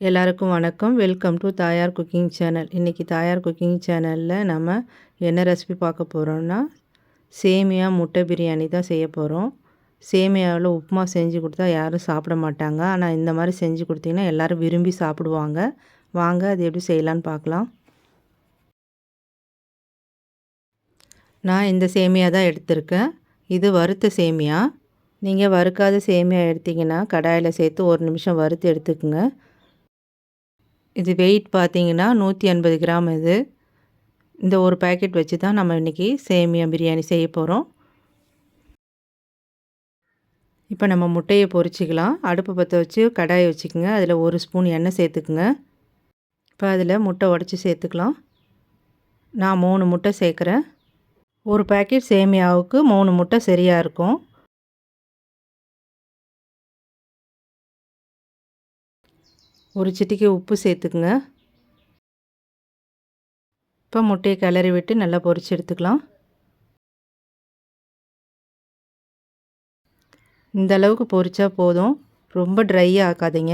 எல்லாருக்கும் வணக்கம். Welcome to தாயார் குக்கிங் சேனல். இன்றைக்கி தாயார் குக்கிங் சேனலில் நம்ம என்ன ரெசிபி பார்க்க போகிறோம்னா, சேமியா முட்டை பிரியாணி தான் செய்ய போகிறோம். சேமியாவில் உப்புமா செஞ்சு கொடுத்தா யாரும் சாப்பிட மாட்டாங்க. ஆனால் இந்த மாதிரி செஞ்சு கொடுத்தீங்கன்னா எல்லோரும் விரும்பி சாப்பிடுவாங்க. வாங்க அது எப்படி செய்யலான்னு பார்க்கலாம். நான் இந்த சேமியா தான் எடுத்திருக்கேன். இது வறுத்த சேமியா. நீங்கள் வறுக்காத சேமியா எடுத்திங்கன்னா கடாயில் சேர்த்து ஒரு நிமிஷம் வறுத்து எடுத்துக்கோங்க. இது வெயிட் பார்த்தீங்கன்னா 180 கிராம் இது. இந்த ஒரு பேக்கெட் வச்சு தான் நம்ம இன்றைக்கி சேமியா பிரியாணி செய்ய போகிறோம். இப்போ நம்ம முட்டையை பொரிச்சிக்கலாம். அடுப்பு பற்ற வச்சு கடாயை வச்சுக்கோங்க. அதில் 1 ஸ்பூன் எண்ணெய் சேர்த்துக்குங்க. இப்போ அதில் முட்டை உடச்சி சேர்த்துக்கலாம். நான் 3 முட்டை சேர்க்குறேன். ஒரு பேக்கெட் சேமியாவுக்கு 3 முட்டை சரியாக இருக்கும். ஒரு சிட்டிகை உப்பு சேர்த்துக்குங்க. இப்போ முட்டையை கிளறி விட்டு நல்லா பொரிச்சு எடுத்துக்கலாம். இந்த அளவுக்கு பொரிச்சா போதும், ரொம்ப ட்ரையாக ஆக்காதீங்க.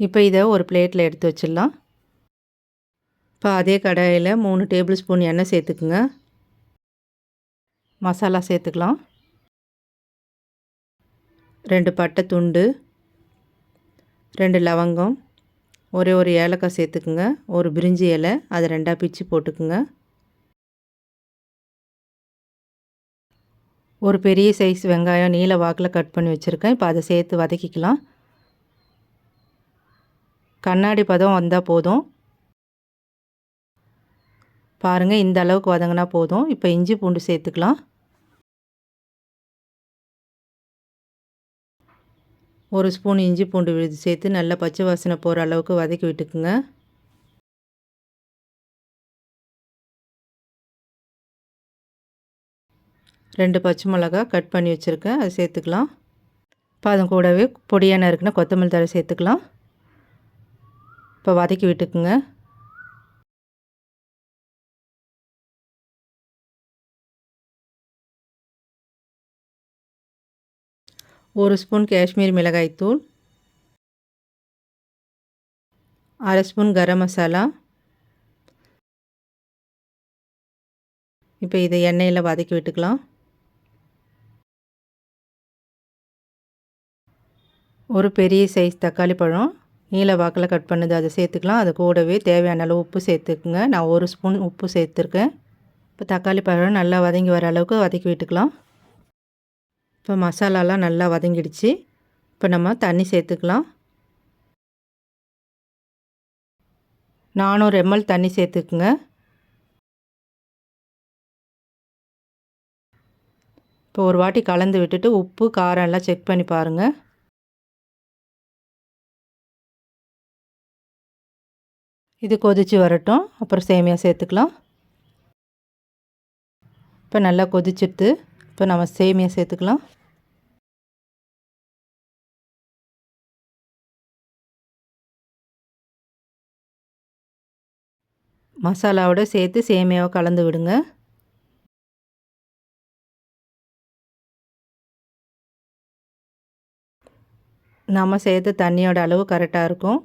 இப்போ இதை ஒரு பிளேட்டில் எடுத்து வச்சிடலாம். இப்போ அதே கடாயில் 3 டேபிள் ஸ்பூன் எண்ணெய் சேர்த்துக்குங்க. மசாலா சேர்த்துக்கலாம். 2 பட்டை துண்டு, 2 லவங்கம், ஒரே ஒரு ஏலக்காய் சேர்த்துக்குங்க. ஒரு பிரிஞ்சி இலை, அதை 2ஆக பிச்சு போட்டுக்குங்க. ஒரு பெரிய சைஸ் வெங்காயம் நீல வாக்கில் கட் பண்ணி வச்சுருக்கேன். இப்போ அதை சேர்த்து வதக்கிக்கலாம். கண்ணாடி பதம் வந்தால் போதும். பாருங்கள், இந்த அளவுக்கு வதங்கினா போதும். இப்போ இஞ்சி பூண்டு சேர்த்துக்கலாம். ஒரு ஸ்பூன் இஞ்சி பூண்டு விழுது சேர்த்து நல்லா பச்சை வாசனை போகிற அளவுக்கு வதக்கி விட்டுக்குங்க. ரெண்டு பச்சை மிளகா கட் பண்ணி வச்சுருக்கேன், அதை சேர்த்துக்கலாம். இப்போ அதன் கூடவே பொடியான இருக்குன்னா கொத்தமல்லி தழை சேர்த்துக்கலாம். இப்போ வதக்கி விட்டுக்குங்க. ஒரு ஸ்பூன் காஷ்மீர் மிளகாய்த்தூள், 1/2 ஸ்பூன் கரம் மசாலா. இப்போ இதை எண்ணெயில் வதக்கி விட்டுக்கலாம். ஒரு பெரிய சைஸ் தக்காளி பழம் நீல வாக்கில் கட் பண்ணது அதை சேர்த்துக்கலாம். அது கூடவே தேவையான அளவு உப்பு சேர்த்துக்குங்க. நான் 1 ஸ்பூன் உப்பு சேர்த்துருக்கேன். இப்போ தக்காளி பழம் நல்லா வதங்கி வர அளவுக்கு வதக்கி விட்டுக்கலாம். இப்போ மசாலாலாம் நல்லா வதங்கிடுச்சு. இப்போ நம்ம தண்ணி சேர்த்துக்கலாம். 400 ml தண்ணி சேர்த்துக்குங்க. இப்போ ஒரு வாட்டி கலந்து விட்டுட்டு உப்பு காரம் எல்லாம் செக் பண்ணி பாருங்கள். இது கொதித்து வரட்டும், அப்புறம் சேமியா சேர்த்துக்கலாம். இப்போ நல்லா கொதிச்சிட்டு இப்போ நம்ம சேமியா சேர்த்துக்கலாம். மசாலாவோட சேர்த்து சேமியாவை கலந்து விடுங்க. நம்ம சேர்த்த தண்ணியோட அளவு கரெக்டாக இருக்கும்.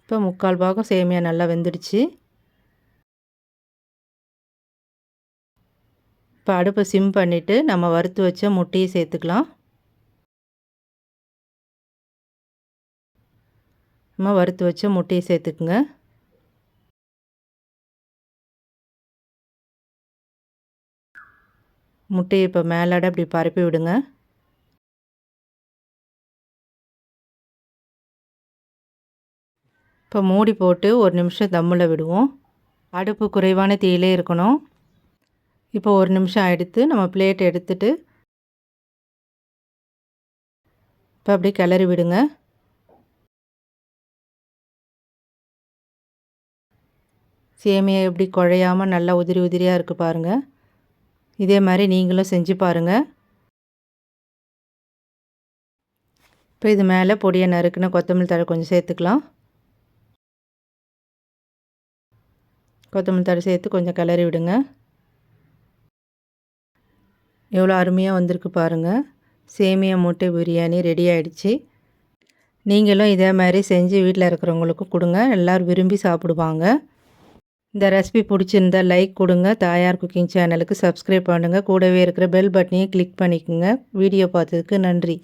இப்போ 3/4 பாகம் சேமியா நல்லா வெந்துடுச்சு. இப்போ அடுப்பை சிம் பண்ணிவிட்டு நம்ம வறுத்து வச்ச முட்டையை சேர்த்துக்கலாம். நம்ம வறுத்து வச்ச முட்டையை சேர்த்துக்குங்க. முட்டையை இப்போ மேலாட அப்படி பரப்பி விடுங்க. இப்போ மூடி போட்டு ஒரு நிமிஷம் தம்மில் விடுவோம். அடுப்பு குறைவான தீயிலே இருக்கணும். இப்போ ஒரு நிமிஷம் எடுத்து நம்ம பிளேட் எடுத்துட்டு இப்போ அப்படியே கிளறி விடுங்க. சேமியா எப்படி குழையாமல் நல்லா உதிரி உதிரியாக இருக்குது பாருங்கள். இதே மாதிரி நீங்களும் செஞ்சு பாருங்கள். இப்போ இது மேலே பொடியை நறுக்குன கொத்தமல்லி தழை கொஞ்சம் சேர்த்துக்கலாம். கொத்தமல்லி தழை சேர்த்து கொஞ்சம் கிளறி விடுங்க. எவ்வளோ அருமையாக வந்திருக்கு பாருங்கள். சேமியா முட்டை பிரியாணி ரெடி ஆகிடுச்சு. நீங்களும் இதே மாதிரி செஞ்சு வீட்டில் இருக்கிறவங்களுக்கும் கொடுங்க. எல்லோரும் விரும்பி சாப்பிடுவாங்க. இந்த ரெசிபி பிடிச்சிருந்தா லைக் கொடுங்க. தாயார் குக்கிங் சேனலுக்கு சப்ஸ்கிரைப் பண்ணுங்கள். கூடவே இருக்கிற பெல் பட்டனையும் கிளிக் பண்ணிக்கோங்க. வீடியோ பார்த்ததுக்கு நன்றி.